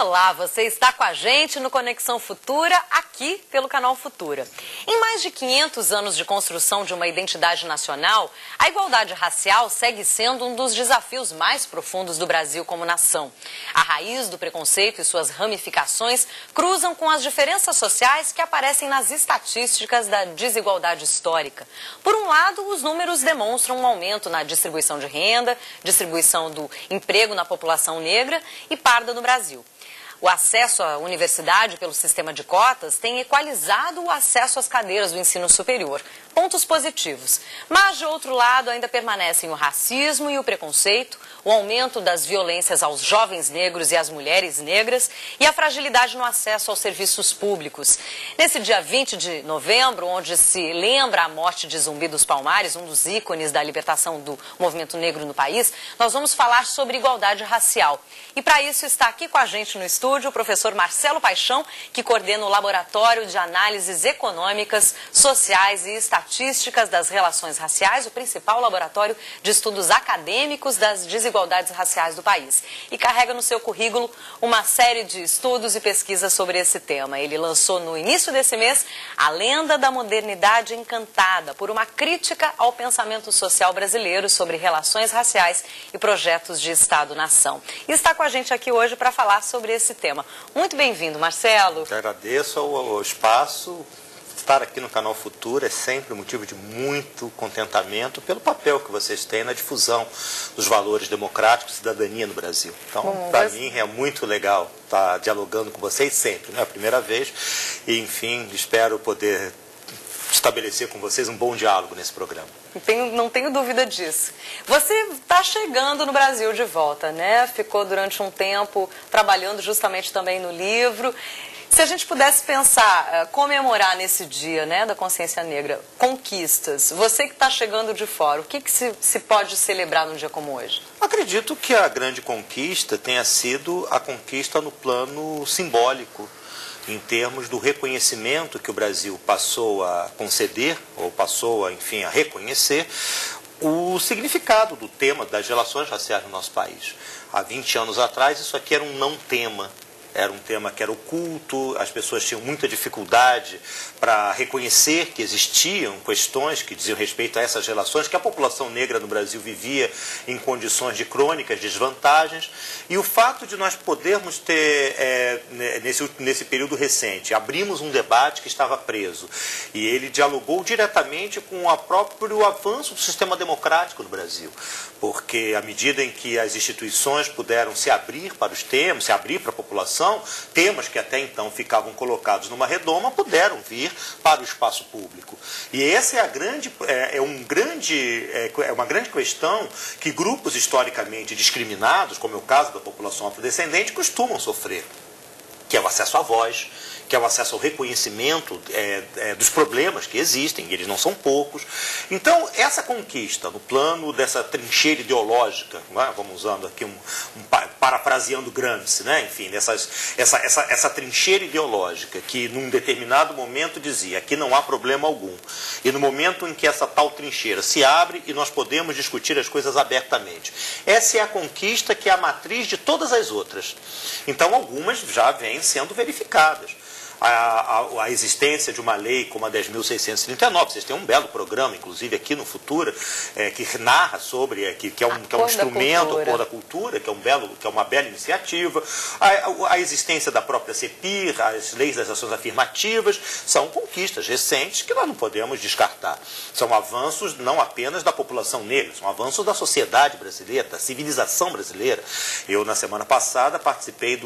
Olá, você está com a gente no Conexão Futura, aqui pelo canal Futura. Em mais de 500 anos de construção de uma identidade nacional, a igualdade racial segue sendo um dos desafios mais profundos do Brasil como nação. A raiz do preconceito e suas ramificações cruzam com as diferenças sociais que aparecem nas estatísticas da desigualdade histórica. Por um lado, os números demonstram um aumento na distribuição de renda, distribuição do emprego na população negra e parda no Brasil. O acesso à universidade pelo sistema de cotas tem equalizado o acesso às cadeiras do ensino superior. Pontos positivos. Mas, de outro lado, ainda permanecem o racismo e o preconceito, o aumento das violências aos jovens negros e às mulheres negras e a fragilidade no acesso aos serviços públicos. Nesse dia 20 de novembro, onde se lembra a morte de Zumbi dos Palmares, um dos ícones da libertação do movimento negro no país, nós vamos falar sobre igualdade racial. E para isso está aqui com a gente no estúdio o professor Marcelo Paixão, que coordena o Laboratório de Análises Econômicas, Sociais e Estatísticas das Relações Raciais, o principal laboratório de estudos acadêmicos das desigualdades raciais do país. E carrega no seu currículo uma série de estudos e pesquisas sobre esse tema. Ele lançou no início desse mês A Lenda da Modernidade Encantada, por uma crítica ao pensamento social brasileiro sobre relações raciais e projetos de Estado-nação. E está com a gente aqui hoje para falar sobre esse tema. Muito bem-vindo, Marcelo. Eu agradeço o espaço. Estar aqui no canal Futura é sempre motivo de muito contentamento pelo papel que vocês têm na difusão dos valores democráticos e cidadania no Brasil. Então, para mim é muito legal estar dialogando com vocês sempre, não é a primeira vez. E, enfim, espero poder estabelecer com vocês um bom diálogo nesse programa. Não tenho dúvida disso. Você está chegando no Brasil de volta, né? Ficou durante um tempo trabalhando justamente também no livro. Se a gente pudesse pensar, comemorar nesse dia, né, da consciência negra, conquistas, você que está chegando de fora, o que se pode celebrar num dia como hoje? Acredito que a grande conquista tenha sido a conquista no plano simbólico, em termos do reconhecimento que o Brasil passou a conceder, ou passou, enfim, a reconhecer, o significado do tema das relações raciais no nosso país. Há 20 anos atrás, isso aqui era um não tema. Era um tema que era oculto, as pessoas tinham muita dificuldade para reconhecer que existiam questões que diziam respeito a essas relações, que a população negra no Brasil vivia em condições de crônicas desvantagens. E o fato de nós podermos ter, nesse período recente, abrimos um debate que estava preso. E ele dialogou diretamente com o próprio avanço do sistema democrático no Brasil. Porque à medida em que as instituições puderam se abrir para os temas, se abrir para a população, temas que até então ficavam colocados numa redoma puderam vir para o espaço público. E essa é uma grande questão que grupos historicamente discriminados, como é o caso da população afrodescendente, costumam sofrer, que é o acesso à voz, que é o acesso ao reconhecimento dos problemas que existem, e eles não são poucos. Então, essa conquista, no plano dessa trincheira ideológica, né, vamos usando aqui parafraseando Gramsci, né, enfim, essa trincheira ideológica que num determinado momento dizia aqui não há problema algum. E no momento em que essa tal trincheira se abre e nós podemos discutir as coisas abertamente. Essa é a conquista que é a matriz de todas as outras. Então, algumas já vêm sendo verificadas. A existência de uma lei como a 10.639, vocês têm um belo programa, inclusive aqui no Futura, que narra sobre, que é um instrumento, a cor da cultura, que é uma bela iniciativa, a existência da própria CEPIR, as leis das ações afirmativas, são conquistas recentes que nós não podemos descartar. São avanços não apenas da população negra, são avanços da sociedade brasileira, da civilização brasileira. Eu, na semana passada, participei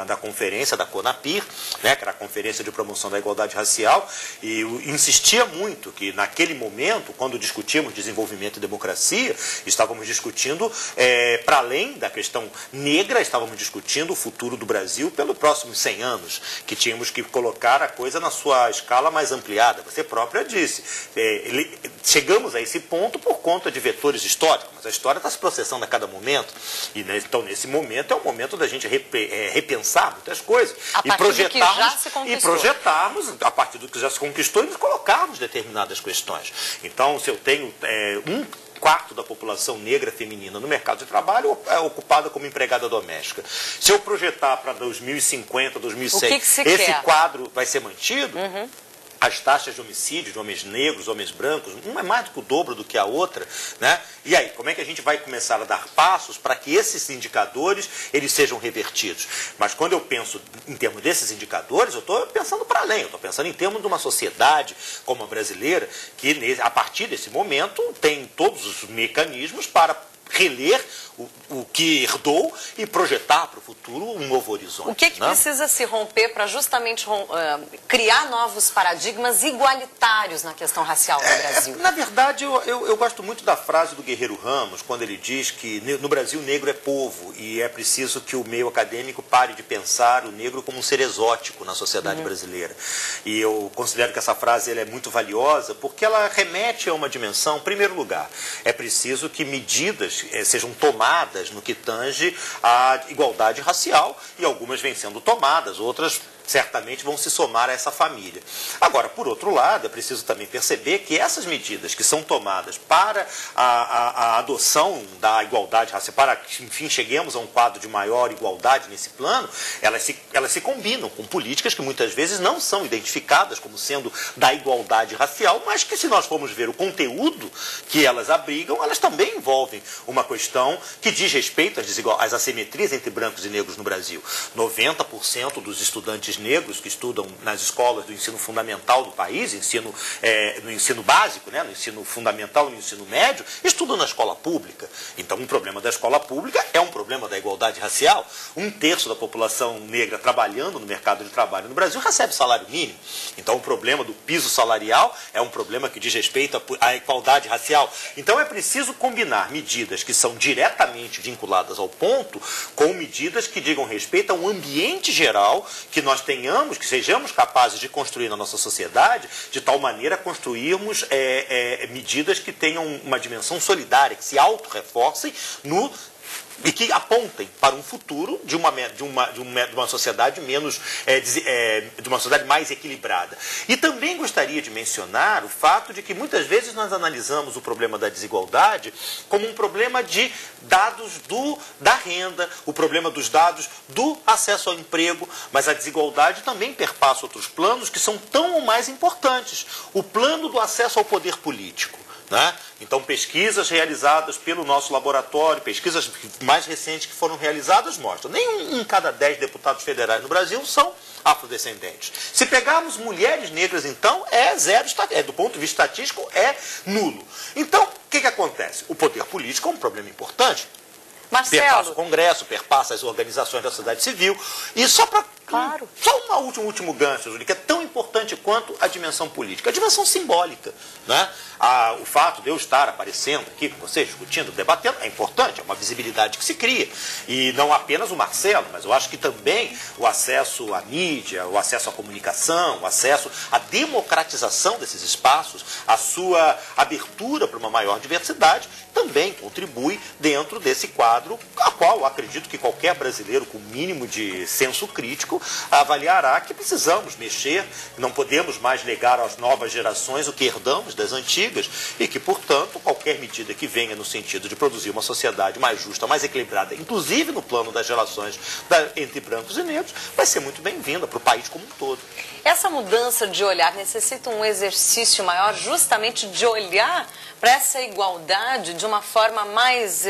da conferência da CONAPIR, né, que era a Conferência de Promoção da Igualdade Racial, e eu insistia muito que, naquele momento, quando discutíamos desenvolvimento e democracia, estávamos discutindo, para além da questão negra, estávamos discutindo o futuro do Brasil pelos próximos 100 anos, que tínhamos que colocar a coisa na sua escala mais ampliada. Você própria disse, chegamos a esse ponto por conta de vetores históricos, mas a história está se processando a cada momento, e então, nesse momento, é o momento da gente repensar muitas coisas e projetarmos, a partir do que já se conquistou, e colocarmos determinadas questões. Então, se eu tenho quarto da população negra feminina no mercado de trabalho é ocupada como empregada doméstica. Se eu projetar para 2050, 2006, esse quadro vai ser mantido, as taxas de homicídio de homens negros, homens brancos, uma é mais do que o dobro do que a outra, né? E aí, como é que a gente vai começar a dar passos para que esses indicadores eles sejam revertidos? Mas quando eu penso em termos desses indicadores, eu estou pensando para além, eu estou pensando em termos de uma sociedade como a brasileira, que a partir desse momento tem todos os mecanismos para reler o que herdou e projetar para o futuro um novo horizonte. O que precisa se romper para justamente criar novos paradigmas igualitários na questão racial no Brasil? Na verdade, eu gosto muito da frase do Guerreiro Ramos, quando ele diz que no Brasil o negro é povo e é preciso que o meio acadêmico pare de pensar o negro como um ser exótico na sociedade brasileira. E eu considero que essa frase ela é muito valiosa porque ela remete a uma dimensão, em primeiro lugar, é preciso que medidas sejam tomadas no que tange à igualdade racial, e algumas vêm sendo tomadas, outras certamente vão se somar a essa família. Agora, por outro lado, é preciso também perceber que essas medidas que são tomadas para a adoção da igualdade racial, para que, enfim, cheguemos a um quadro de maior igualdade nesse plano, elas se combinam com políticas que muitas vezes não são identificadas como sendo da igualdade racial, mas que, se nós formos ver o conteúdo que elas abrigam, elas também envolvem uma questão que diz respeito às assimetrias entre brancos e negros no Brasil. 90% dos estudantes negros que estudam nas escolas do ensino fundamental do país, no ensino básico, né, no ensino fundamental e no ensino médio, estudam na escola pública. Então, um problema da escola pública é um problema da igualdade racial. 1/3 da população negra trabalhando no mercado de trabalho no Brasil recebe salário mínimo. Então, o problema do piso salarial é um problema que diz respeito à igualdade racial. Então, é preciso combinar medidas que são diretamente vinculadas ao ponto com medidas que digam respeito a um ambiente geral que nós tenhamos, que sejamos capazes de construir na nossa sociedade, de tal maneira construirmos medidas que tenham uma dimensão solidária, que se auto-reforcem e que apontem para um futuro de uma sociedade menos, de uma sociedade mais equilibrada. E também gostaria de mencionar o fato de que muitas vezes nós analisamos o problema da desigualdade como um problema de dados da renda, o problema dos dados do acesso ao emprego, mas a desigualdade também perpassa outros planos que são tão ou mais importantes. O plano do acesso ao poder político. Né? Então, pesquisas realizadas pelo nosso laboratório, pesquisas mais recentes que foram realizadas mostram que nem em cada 10 deputados federais no Brasil são afrodescendentes. Se pegarmos mulheres negras, então, do ponto de vista estatístico, é nulo. Então, o que acontece? O poder político é um problema importante. Marcelo. Perpassa o Congresso, perpassa as organizações da sociedade civil. E só para um último gancho, Júlia, que é tão importante quanto a dimensão política, a dimensão simbólica. Né? O fato de eu estar aparecendo aqui com vocês, discutindo, debatendo, é importante, é uma visibilidade que se cria. E não apenas o Marcelo, mas eu acho que também o acesso à mídia, o acesso à comunicação, o acesso à democratização desses espaços, a sua abertura para uma maior diversidade, também contribui dentro desse quadro, a qual eu acredito que qualquer brasileiro com mínimo de senso crítico avaliará que precisamos mexer, não podemos mais negar às novas gerações o que herdamos das antigas e que, portanto, qualquer medida que venha no sentido de produzir uma sociedade mais justa, mais equilibrada, inclusive no plano das relações entre brancos e negros, vai ser muito bem-vinda para o país como um todo. Essa mudança de olhar necessita um exercício maior justamente de olhar para essa igualdade de uma forma mais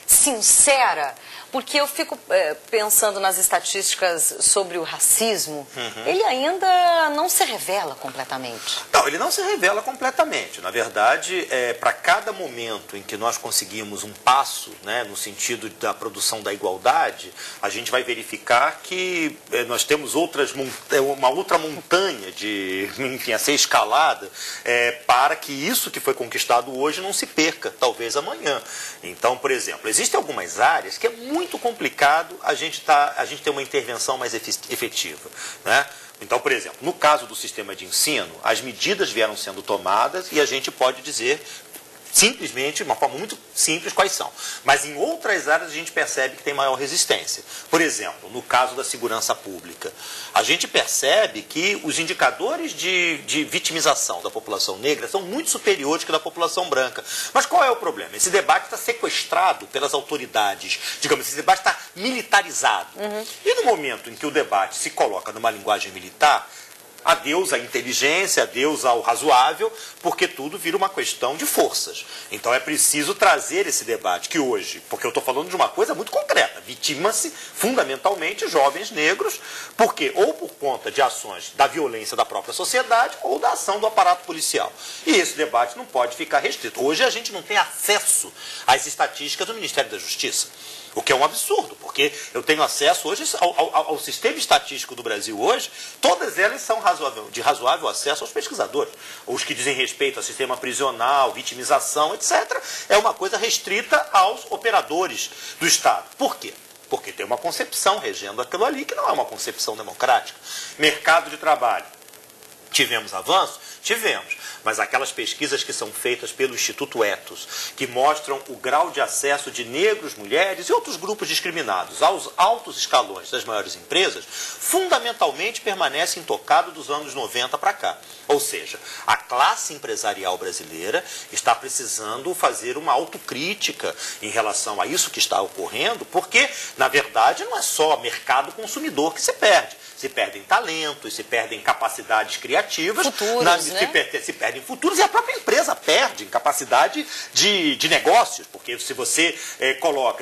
sincera, porque eu fico pensando nas estatísticas sobre o racismo, ele ainda não se revela completamente. Não, ele não se revela completamente. Na verdade, para cada momento em que nós conseguimos um passo, né, no sentido da produção da igualdade, a gente vai verificar que nós temos uma outra montanha enfim, a ser escalada para que isso que foi conquistado hoje não se perca, talvez amanhã. Então, por exemplo, existem algumas áreas que é muito complicado a gente ter uma intervenção mais efetiva, né? Então, por exemplo, no caso do sistema de ensino, as medidas vieram sendo tomadas e a gente pode dizer simplesmente, de uma forma muito simples, quais são. Mas em outras áreas a gente percebe que tem maior resistência. Por exemplo, no caso da segurança pública, a gente percebe que os indicadores de vitimização da população negra são muito superiores que da população branca. Mas qual é o problema? Esse debate está sequestrado pelas autoridades, digamos, esse debate está militarizado. E no momento em que o debate se coloca numa linguagem militar, adeus à inteligência, adeus ao razoável, porque tudo vira uma questão de forças. Então é preciso trazer esse debate, que hoje, porque eu estou falando de uma coisa muito concreta, vitimam-se fundamentalmente jovens negros, porque ou por conta de ações da violência da própria sociedade ou da ação do aparato policial. E esse debate não pode ficar restrito. Hoje a gente não tem acesso às estatísticas do Ministério da Justiça. O que é um absurdo, porque eu tenho acesso hoje ao sistema estatístico do Brasil hoje, todas elas são de razoável acesso aos pesquisadores. Os que dizem respeito ao sistema prisional, vitimização, etc., é uma coisa restrita aos operadores do Estado. Por quê? Porque tem uma concepção regendo aquilo ali que não é uma concepção democrática. Mercado de trabalho. Tivemos avanço? Tivemos. Mas aquelas pesquisas que são feitas pelo Instituto Ethos, que mostram o grau de acesso de negros, mulheres e outros grupos discriminados aos altos escalões das maiores empresas, fundamentalmente permanecem intocados dos anos 90 para cá. Ou seja, a classe empresarial brasileira está precisando fazer uma autocrítica em relação a isso que está ocorrendo, porque, na verdade, não é só mercado consumidor que se perde. Se perdem talentos, se perdem capacidades criativas, se perdem futuros, e a própria empresa perde em capacidade de negócios, porque se você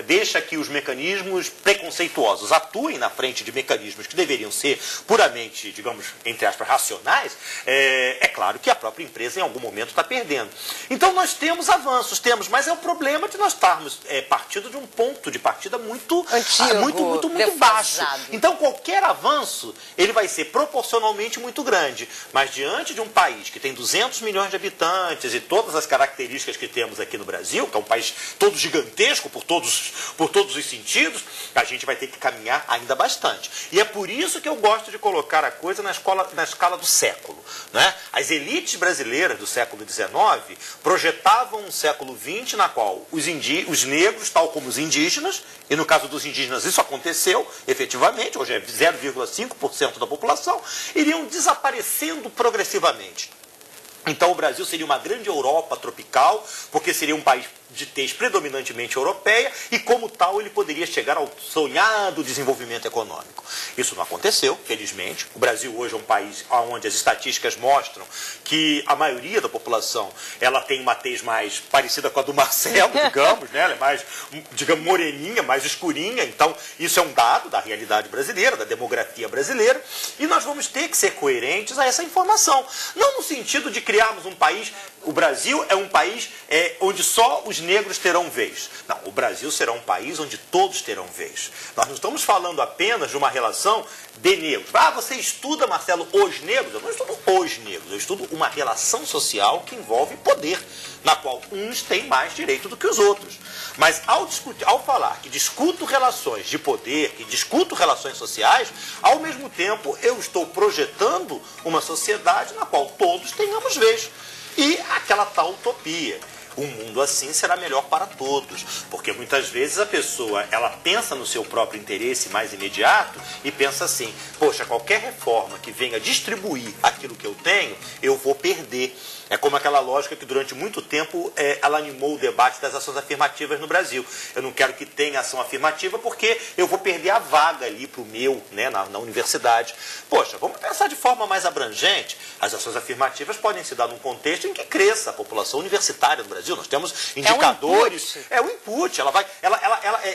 deixa que os mecanismos preconceituosos atuem na frente de mecanismos que deveriam ser puramente, digamos, entre aspas, racionais, é claro que a própria empresa em algum momento está perdendo. Então nós temos avanços, mas é o problema de nós estarmos partindo de um ponto de partida muito antigo, muito baixo. Então qualquer avanço ele vai ser proporcionalmente muito grande. Mas diante de um país que tem 200 milhões de habitantes e todas as características que temos aqui no Brasil, que é um país todo gigantesco por todos os sentidos, a gente vai ter que caminhar ainda bastante. E é por isso que eu gosto de colocar a coisa na escala do século. Né? As elites brasileiras do século XIX projetavam um século XX na qual os negros, tal como os indígenas, e no caso dos indígenas isso aconteceu efetivamente, hoje é 0,5% da população, iriam desaparecendo progressivamente. Então o Brasil seria uma grande Europa tropical, porque seria um país de tez predominantemente europeia, e como tal ele poderia chegar ao sonhado desenvolvimento econômico. Isso não aconteceu, felizmente. O Brasil hoje é um país onde as estatísticas mostram que a maioria da população ela tem uma tez mais parecida com a do Marcelo, digamos, né? Ela é mais, digamos, moreninha, mais escurinha. Então isso é um dado da realidade brasileira, da demografia brasileira, e nós vamos ter que ser coerentes a essa informação. Não no sentido de criarmos um país. O Brasil é um país onde só os negros terão vez. Não, o Brasil será um país onde todos terão vez. Nós não estamos falando apenas de uma relação de negros. Ah, você estuda, Marcelo, os negros? Eu não estudo os negros, eu estudo uma relação social que envolve poder, na qual uns têm mais direito do que os outros. Mas ao falar que discuto relações de poder, que discuto relações sociais, ao mesmo tempo eu estou projetando uma sociedade na qual todos tenhamos vez. E aquela tal utopia. Um mundo assim será melhor para todos, porque muitas vezes a pessoa ela pensa no seu próprio interesse mais imediato e pensa assim, poxa, qualquer reforma que venha distribuir aquilo que eu tenho, eu vou perder. É como aquela lógica que durante muito tempo ela animou o debate das ações afirmativas no Brasil. Eu não quero que tenha ação afirmativa porque eu vou perder a vaga ali para o meu, né, na universidade. Poxa, vamos pensar de forma mais abrangente. As ações afirmativas podem se dar num contexto em que cresça a população universitária no Brasil. Nós temos indicadores. É um input.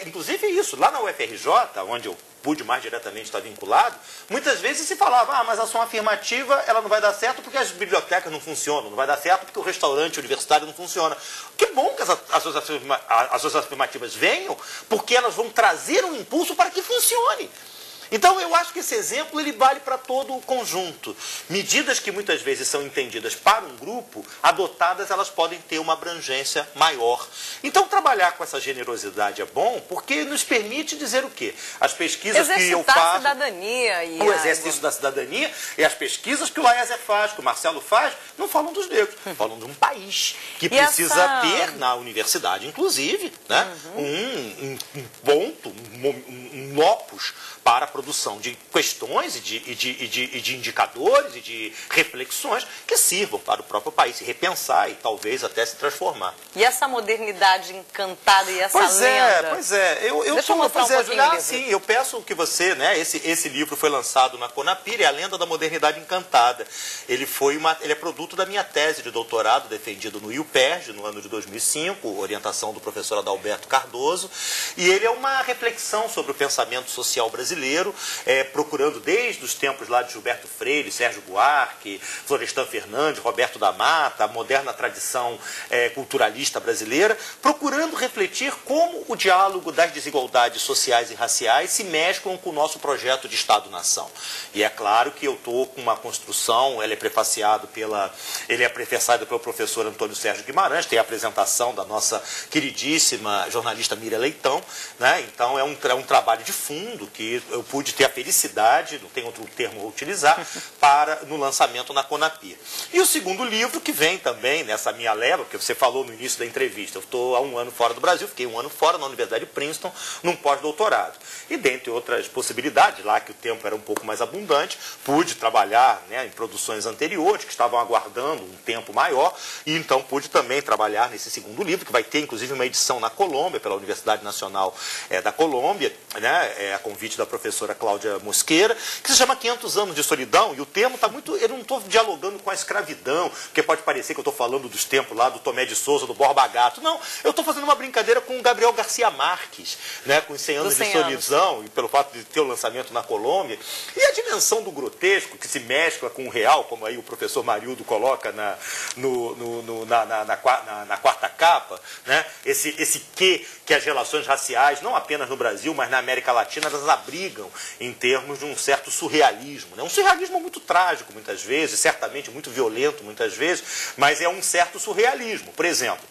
Inclusive isso, lá na UFRJ, onde eu pude mais diretamente estar vinculado, muitas vezes se falava, mas a ação afirmativa ela não vai dar certo porque as bibliotecas não funcionam, não vai dar certo porque o restaurante universitário não funciona. Que bom que as ações afirmativas venham, porque elas vão trazer um impulso para que funcione. Então, eu acho que esse exemplo ele vale para todo o conjunto. Medidas que muitas vezes são entendidas para um grupo, adotadas, elas podem ter uma abrangência maior. Então, trabalhar com essa generosidade é bom, porque nos permite dizer o quê? As pesquisas que eu faço... Exercitar a cidadania. E o exercício da cidadania e as pesquisas que o Laézer faz, que o Marcelo faz, não falam dos negros, falam de um país que precisa ter, na universidade inclusive, né, um ponto, um locus para a produção de questões e de indicadores e de reflexões que sirvam para o próprio país se repensar e talvez até se transformar. E essa modernidade encantada e essa lenda? Pois é. Deixa eu mostrar um pouquinho o livro. Sim, eu peço que você, né, esse livro foi lançado na Conapir, é A Lenda da Modernidade Encantada. Ele é produto da minha tese de doutorado, defendido no IUPERJ, no ano de 2005, orientação do professor Adalberto Cardoso, e ele é uma reflexão sobre o pensamento social brasileiro, procurando desde os tempos lá de Gilberto Freire, Sérgio Buarque, Florestan Fernandes, Roberto da Mata, a moderna tradição culturalista brasileira, procurando refletir como o diálogo das desigualdades sociais e raciais se mesclam com o nosso projeto de Estado-nação. E é claro que eu estou com uma construção, ele é prefaciado pelo professor Antônio Sérgio Guimarães, tem a apresentação da nossa queridíssima jornalista Miriam Leitão, né? Então é um trabalho de fundo que eu pude ter a felicidade, não tem outro termo a utilizar, no lançamento na Conapir. E o segundo livro, que vem também nessa minha leva, porque você falou no início da entrevista, eu estou há 1 ano fora do Brasil, fiquei 1 ano fora na Universidade de Princeton, num pós-doutorado. E dentre outras possibilidades, lá que o tempo era um pouco mais abundante, pude trabalhar, né, em produções anteriores, que estavam aguardando um tempo maior, e então pude também trabalhar nesse segundo livro, que vai ter inclusive uma edição na Colômbia, pela Universidade Nacional da Colômbia, né, a convite da professora Cláudia Mosqueira, que se chama 500 anos de solidão, e o termo está muito... Eu não estou dialogando com a escravidão, porque pode parecer que eu estou falando dos tempos lá do Tomé de Souza, do Borba Gato. Não, eu estou fazendo uma brincadeira com o Gabriel Garcia Marques, né, com os 100 anos de solidão, e pelo fato de ter o lançamento na Colômbia, e a dimensão do grotesco, que se mescla com o real, como aí o professor Marildo coloca na quarta capa, né, esse que as relações raciais, não apenas no Brasil, mas na América Latina, elas abrigam em termos de um certo surrealismo, né? Um surrealismo muito trágico, muitas vezes, certamente muito violento, muitas vezes, mas é um certo surrealismo. Por exemplo,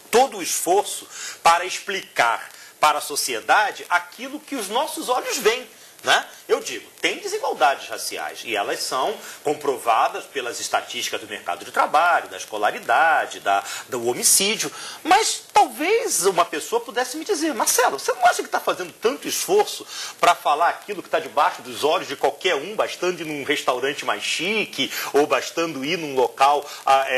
todo o esforço para explicar para a sociedade aquilo que os nossos olhos veem, né? Eu digo, tem desigualdades raciais e elas são comprovadas pelas estatísticas do mercado de trabalho, da escolaridade, do homicídio, mas talvez uma pessoa pudesse me dizer: Marcelo, você não acha que está fazendo tanto esforço para falar aquilo que está debaixo dos olhos de qualquer um, bastando ir num restaurante mais chique, ou bastando ir num local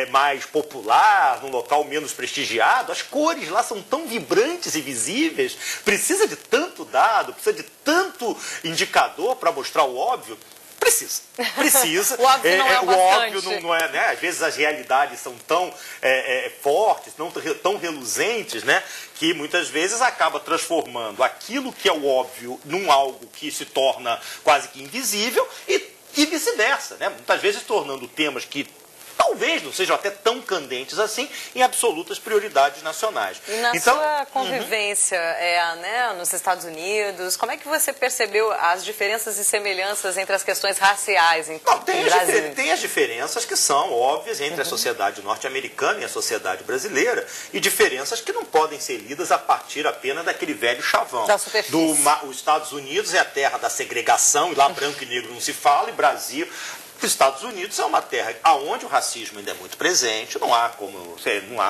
mais popular, num local menos prestigiado? As cores lá são tão vibrantes e visíveis, precisa de tanto dado, precisa de tanto indicador para mostrar o óbvio? Precisa. O óbvio não é o bastante. Óbvio não é, né? Às vezes as realidades são tão fortes, tão reluzentes, né? Que muitas vezes acaba transformando aquilo que é o óbvio num algo que se torna quase que invisível e vice-versa, né? Muitas vezes tornando temas que talvez não sejam até tão candentes assim, em absolutas prioridades nacionais. E na sua convivência né, nos Estados Unidos, como é que você percebeu as diferenças e semelhanças entre as questões raciais no Brasil? Tem as diferenças que são óbvias entre a sociedade norte-americana e a sociedade brasileira, e diferenças que não podem ser lidas a partir apenas daquele velho chavão. Da superfície. Os Estados Unidos é a terra da segregação, e lá branco e negro não se fala, e Brasil... Os Estados Unidos é uma terra onde o racismo ainda é muito presente, não há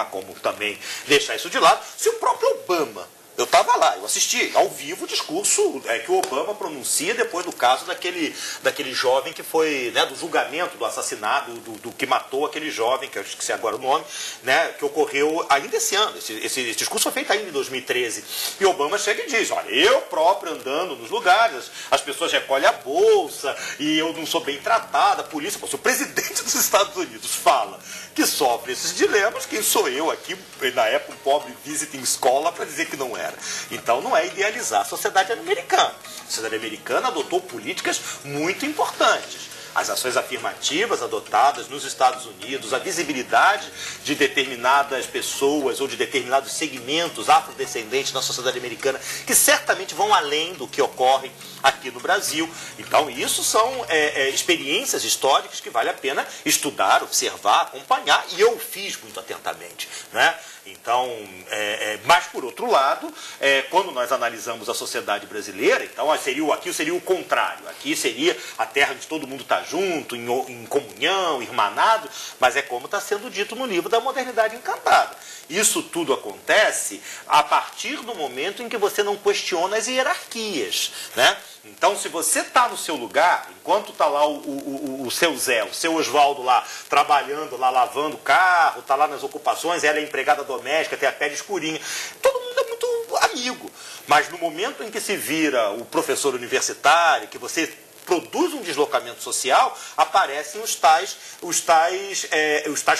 como também deixar isso de lado. Se o próprio Obama, eu estava lá, eu assisti ao vivo o discurso que o Obama pronuncia depois do caso daquele jovem que foi, né, do julgamento, do assassinato, do que matou aquele jovem, que eu esqueci agora o nome, né, que ocorreu ainda esse ano. Esse discurso foi feito ainda em 2013. E Obama chega e diz: olha, eu próprio andando nos lugares, as pessoas recolhem a bolsa e eu não sou bem tratada, a polícia. Se o presidente dos Estados Unidos fala que sofre esses dilemas, quem sou eu aqui, na época, um pobre visiting scholar, para dizer que não era? Então não é idealizar a sociedade americana. A sociedade americana adotou políticas muito importantes. As ações afirmativas adotadas nos Estados Unidos, a visibilidade de determinadas pessoas ou de determinados segmentos afrodescendentes na sociedade americana, que certamente vão além do que ocorre aqui no Brasil. Então, isso são experiências históricas que vale a pena estudar, observar, acompanhar, e eu fiz muito atentamente, né? Então, mas por outro lado, quando nós analisamos a sociedade brasileira, então aqui seria o contrário. Aqui seria a terra onde todo mundo está junto, em comunhão, irmanado, mas é como está sendo dito no livro da Modernidade Encantada. Isso tudo acontece a partir do momento em que você não questiona as hierarquias, né? Então, se você está no seu lugar, enquanto está lá o seu Zé, o seu Oswaldo lá, trabalhando lá, lavando carro, está lá nas ocupações, ela é empregada doméstica, tem a pele escurinha, todo mundo é muito amigo. Mas no momento em que se vira o professor universitário, que você produz um deslocamento social, aparecem os tais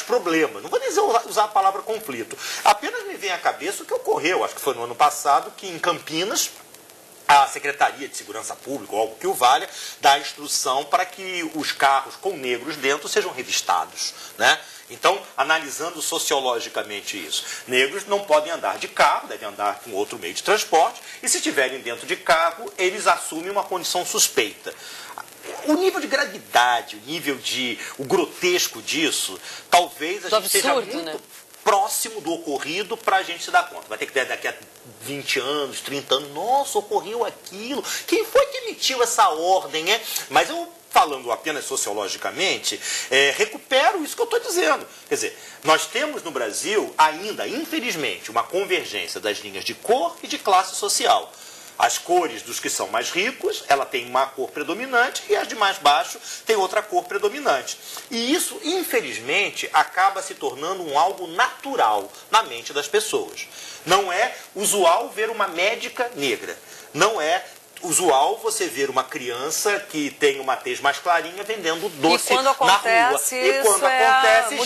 problemas. Não vou dizer usar a palavra conflito. Apenas me vem à cabeça o que ocorreu, acho que foi no ano passado, que em Campinas, a Secretaria de Segurança Pública, ou algo que o valha, dá instrução para que os carros com negros dentro sejam revistados, né? Então, analisando sociologicamente isso, negros não podem andar de carro, devem andar com outro meio de transporte, e se estiverem dentro de carro, eles assumem uma condição suspeita. O nível de gravidade, o grotesco disso, talvez a gente esteja muito próximo do ocorrido para a gente se dar conta. Vai ter que ter daqui a 20 anos, 30 anos, nossa, ocorreu aquilo. Quem foi que emitiu essa ordem, né? Mas eu, falando apenas sociologicamente, recupero isso que eu estou dizendo. Quer dizer, nós temos no Brasil ainda, infelizmente, uma convergência das linhas de cor e de classe social. As cores dos que são mais ricos, ela tem uma cor predominante, e as de mais baixo tem outra cor predominante. E isso, infelizmente, acaba se tornando algo natural na mente das pessoas. Não é usual ver uma médica negra. Não é usual você ver uma criança que tem uma tez mais clarinha vendendo doce na rua. E quando acontece,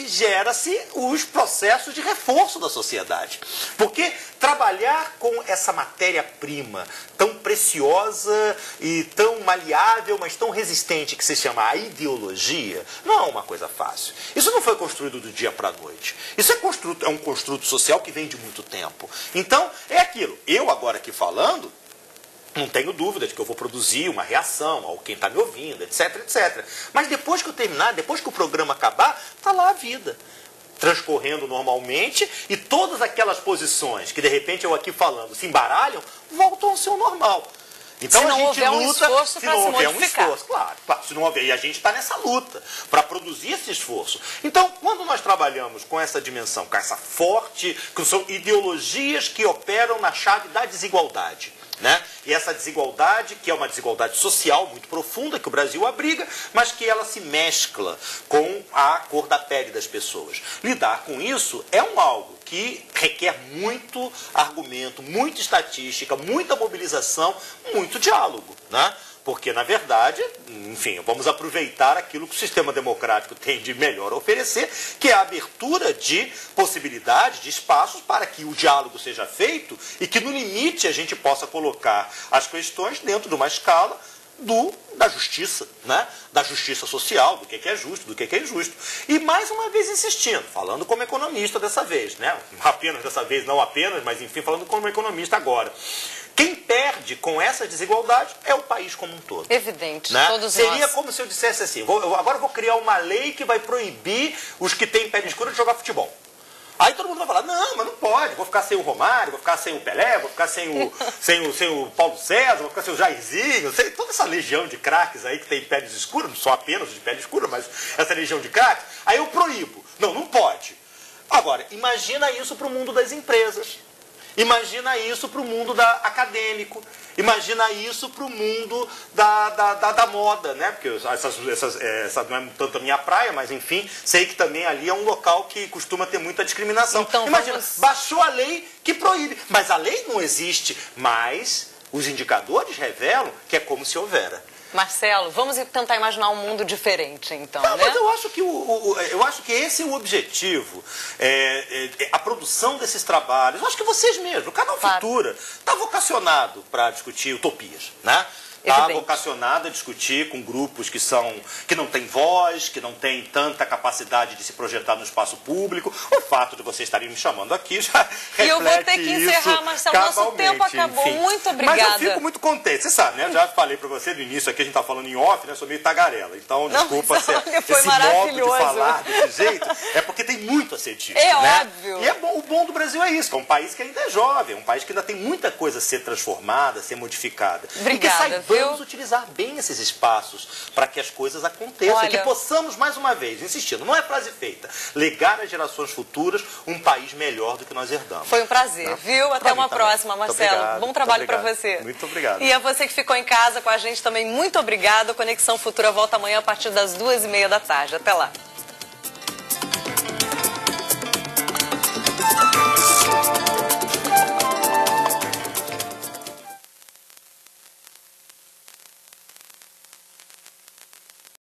gera-se os processos de reforço da sociedade. Porque trabalhar com essa matéria-prima tão preciosa e tão maleável, mas tão resistente, que se chama a ideologia, não é uma coisa fácil. Isso não foi construído do dia para a noite. Isso é um construto social que vem de muito tempo. Então, é aquilo. Eu agora aqui falando, não tenho dúvida de que eu vou produzir uma reação ao quem está me ouvindo, etc, etc. Mas depois que eu terminar, depois que o programa acabar, está lá a vida transcorrendo normalmente, e todas aquelas posições que de repente eu aqui falando se embaralham, voltam ao seu normal. Então se não a gente houver um esforço para se modificar. Claro, se não houver, e a gente está nessa luta para produzir esse esforço. Então, quando nós trabalhamos com essa dimensão, com essa forte, que são ideologias que operam na chave da desigualdade, né? E essa desigualdade, que é uma desigualdade social muito profunda, que o Brasil abriga, mas que ela se mescla com a cor da pele das pessoas. Lidar com isso é algo que requer muito argumento, muita estatística, muita mobilização, muito diálogo, né? Porque, na verdade, enfim, vamos aproveitar aquilo que o sistema democrático tem de melhor a oferecer, que é a abertura de possibilidades, de espaços para que o diálogo seja feito e que, no limite, a gente possa colocar as questões dentro de uma escala da justiça, né? Da justiça social, do que é justo, do que é injusto. E, mais uma vez, insistindo, falando como economista dessa vez, né? Apenas dessa vez, não apenas, mas, enfim, falando como economista agora. Quem perde com essa desigualdade é o país como um todo. Evidente, né? Todos Seria nós. Como se eu dissesse assim, agora eu vou criar uma lei que vai proibir os que têm pele escura de jogar futebol. Aí todo mundo vai falar, não, mas não pode, vou ficar sem o Romário, vou ficar sem o Pelé, vou ficar sem o Paulo César, vou ficar sem o Jairzinho, toda essa legião de craques aí que tem peles escuras, não só apenas de pele escura, mas essa legião de craques, aí eu proíbo. Não pode. Agora, imagina isso para o mundo das empresas. Imagina isso para o mundo acadêmico. Imagina isso para o mundo da moda, né? Porque essa não é tanto a minha praia, mas enfim, sei que também ali é um local que costuma ter muita discriminação. Então, imagina, baixou a lei que proíbe, mas a lei não existe, mas os indicadores revelam que é como se houvera. Marcelo, vamos tentar imaginar um mundo diferente, então, né? Mas eu acho que esse é o objetivo, a produção desses trabalhos. Eu acho que vocês mesmos, o Canal Futura, está vocacionado para discutir utopias, né? Está vocacionada a discutir com grupos que não têm voz, que não têm tanta capacidade de se projetar no espaço público. O fato de vocês estarem me chamando aqui já reflete isso. E eu vou ter que encerrar, Marcelo, nosso tempo acabou. Enfim. Muito obrigada. Mas eu fico muito contente, você sabe, né? Eu já falei para você no início aqui, a gente está falando em off, né? Sou meio tagarela. Então, desculpa esse modo de falar desse jeito. É porque tem muito a ser dito, né? Óbvio. E o bom do Brasil é isso, que é um país que ainda é jovem, um país que ainda tem muita coisa a ser transformada, a ser modificada. Obrigada, Vamos utilizar bem esses espaços para que as coisas aconteçam. Olha, e que possamos, mais uma vez, insistindo, não é frase feita, legar às gerações futuras um país melhor do que nós herdamos. Foi um prazer, viu? Até uma próxima, Marcelo. Bom trabalho para você. Muito obrigado. E a você que ficou em casa com a gente também, muito obrigado. A Conexão Futura volta amanhã a partir das 2h30 da tarde. Até lá.